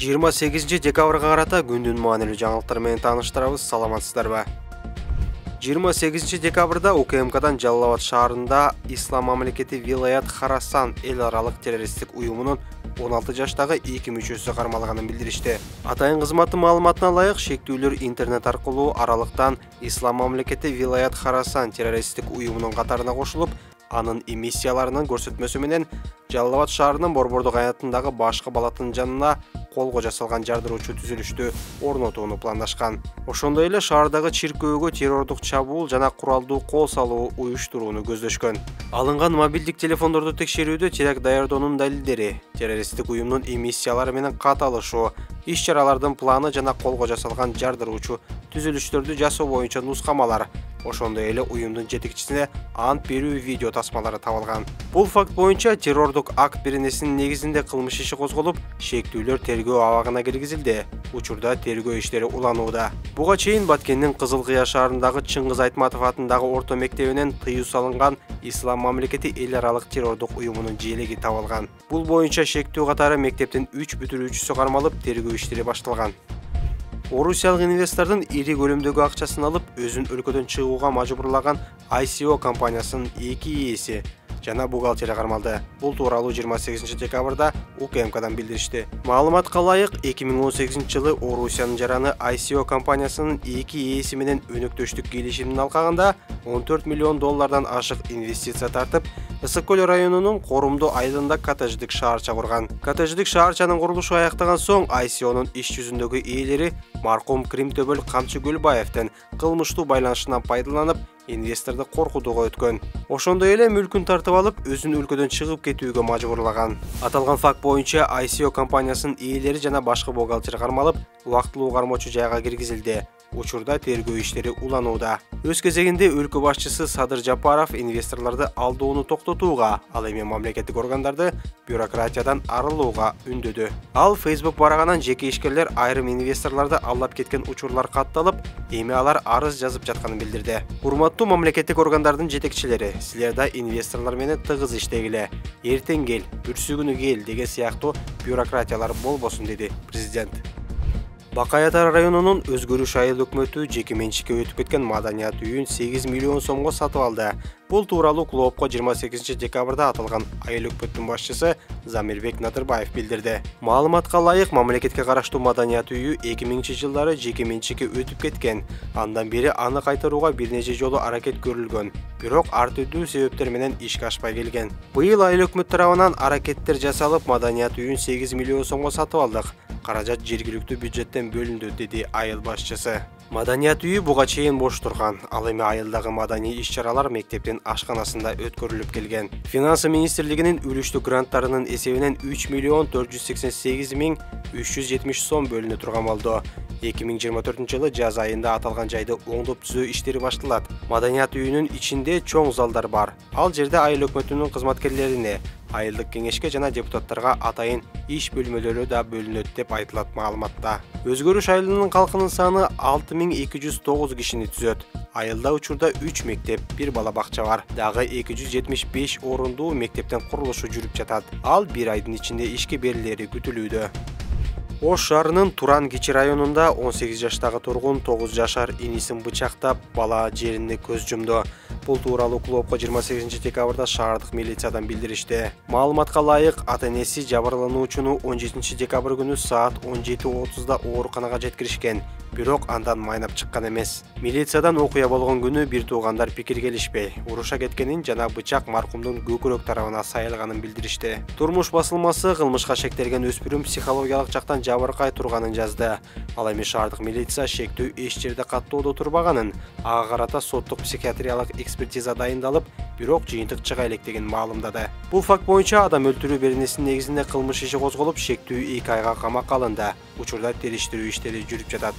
28-декабрга карата күндүн маанилүү жаңылыктары менен тааныштырабыз. Саламатсыздарбы? 28-декабрда УКМКдан Жалал Абад шаарында Ислам мамлекети Вилаят Харасан эл аралык террористтик уюмунун 16 жаштагы 2 мүчөсү кармалганын билдиришти. Атайын кызматы маалыматына ылайык, шектүүлөр интернет аркылуу аралыктан Ислам мамлекети Вилаят Харасан террористтик уюмунун катарына кошулуп, анын эмиссияларынын көрсөтмөсү менен Жалал Абад шаарынын Борбордук аянтындагы башкы балаттын жанына колго жасалган жардыруучу түзүлүштү орнотууну пландашкан. Ошондой эле шаардагы чиркөөгө террордук чабуул жана куралдуу кол салуу уюштурууну көздөшкөн. Алынган мобилдик телефондорду текшерүүдө теракт даярдоонун далилдери, террористтик уюмдун эмиссиялары менен каталышуу, иш-чаралардын планы жана колго жасалган жардыруучу түзүлүштөрдү жасоо боюнча нускамалар, ошондой эле уюмдун жетекчисине ант берүү видео тасмалары табылган. Бул факт боюнча террордук акт беренесинин негизинде кылмыш иши козголуп, шектүүлөр тергөө абагына киргизилди. Учурда тергөө иштери уланууда. Буга чейин Баткендин Кызыл Кыя шаарындагы Чыңгыз Айтматов атындагы орто мектебинен тыюу салынган Ислам мамлекети эл аралык террордук уюмунун желеги табылган. Бул боюнча шектүү катары мектептин 3 бүтүрүүчүсү кармалып, тергөө иштери башталган. Орусиялык инвестордун ири көлөмдөгү акчасын алып, өзүн өлкөдөн чыгууга мажбурлаган ICO компаниясынын 2 ээси жана бухгалтери кармалды. Бул тууралуу 28-декабрда УКМКдан билдиришти. Маалыматка ылайык, 2018-жылы Орусиянын жараны ICO компаниясынын 2 ээси менен өнөктөштүк келишимин алкагында $14 миллион ашык инвестиция тартып, Ысык көл районунун Корумду айылында коттедждик шаарча курган. Коттедждик шаарчанын курулушу аяктаган соң ICOнун иш жүзүндөгү ээлери маркум Кримтөбөл Камчы Көлбаевдин кылмыштуу байланышынан пайдаланып, инвесторду коркутууга өткөн. Ошондой эле мүлкүн тартып алып, өзүн өлкөдөн чыгып кетүүгө мажбурлаган. Аталган факт боюнча ICO компаниясынын ээлери жана башкы бухгалтер кармалып, убактылуу кармоочу жайга киргизилди. Учурда тергөө иштери уланууда. Өз кезегинде өлкө башчысы Садыр Жапаров инвесторлорду алдоону токтотууга, ал эми мамлекеттик органдарды бюрократиядан арылууга үндөдү. Ал Facebook бараганан жеке ишкерлер айрым инвесторлорду алдап кеткен учурлар катталып, эми алар арыз жазып жатканын билдирди. Урматтуу мамлекеттик органдардын жетекчилери, силер да инвесторлор менен тыгыз иштегиле. Эртең кел, бүрсүгүнү кел деген сыяктуу бюрократиялар болбосун, деди президент. Бакай Ата районунун Өзгөрүш айыл өкмөтү жеке менчикке өтүп кеткен маданият үйүн 8 миллион сомго сатып алды. Бул тууралуу клубко 28-декабрда аталган айыл өкмөттүн башчысы Замирбек Надырбаев билдирди. Маалыматка ылайык, мамлекетке караштуу маданият үйү 2000-жылдары жеке менчикке өтүп кеткен. Андан бери аны кайтарууга бир нече жолу аракет көрүлгөн, бирок ар түрдүү себептер менен ишке ашпай келген. Быйыл айыл өкмөт тарабынан аракеттер жасалып, маданият үйүн 8 миллион сомго сатып алдык. Каражат жергиликтүү бюджеттен бөлүндү, деди айыл башчысы. Маданият үйү буга чейин бош турган. Ал эми айылдагы маданий иш-чаралар мектептин ашканасында өткөрүлүп келген. Финансы министрлигинин үлүштүк гранттарынын эсебинен 3 миллион 488 миң 370 сом бөлүнө турган болду. 2024-жылы жаз айында аталган жайды оңдоп түзөө иштери башталат. Маданият үйүнүн ичинде чоң залдар бар. Ал жерде айыл өкмөтүнүн кызматкерлерине, айылдык кеңешке жана депутаттарга атайын иш бөлмөлөрү да бөлүнөт деп айтылат маалыматта. Өзгөрүш айылынын калкынын саны 6209 кишини түзөт. Айылда учурда 3 мектеп, 1 бала бакча бар. Дагы 275 орундуу мектептен курулушу жүрүп жатат. Ал 1 айдын ичинде ишке берилери күтүлүүдө. Ош шаарынын Туран Кичи районунда 18 жаштагы тургун 9 жашар инисин бычактап, бала жеринде көз жумду. Бул тууралуу клубко 28-декабрда шаардык милициядан билдиришти. Маалыматка ылайык, ата-энеси жабырлануучуну 17-декабрь күнү саат 17:30да ооруканага жеткиришкен, бирок андан майнап чыккан эмес. Милициядан окуя болгон күнү бир туугандар пикир келишпей, уруша кеткенин жана бычак маркумдун көкүрөк тарабына сайылганын билдиришти. Турмуш басылмасы кылмышка шектелген өспүрүм психологиялык жактан жабыркай турганын жазды. Ал эми шаардык милиция шектүү эч жерде каттоодо турбаганын, ага карата соттук психиатриялык экспертиза дайындалып, бирок жыйынтык чыга электигин маалымдады. Бул факт боюнча адам өлтүрүү беренесинин негизинде кылмыш иши козголуп, шектүү 2 айга камакка алынды. Учурда териштирүү иштери жүрүп жатат.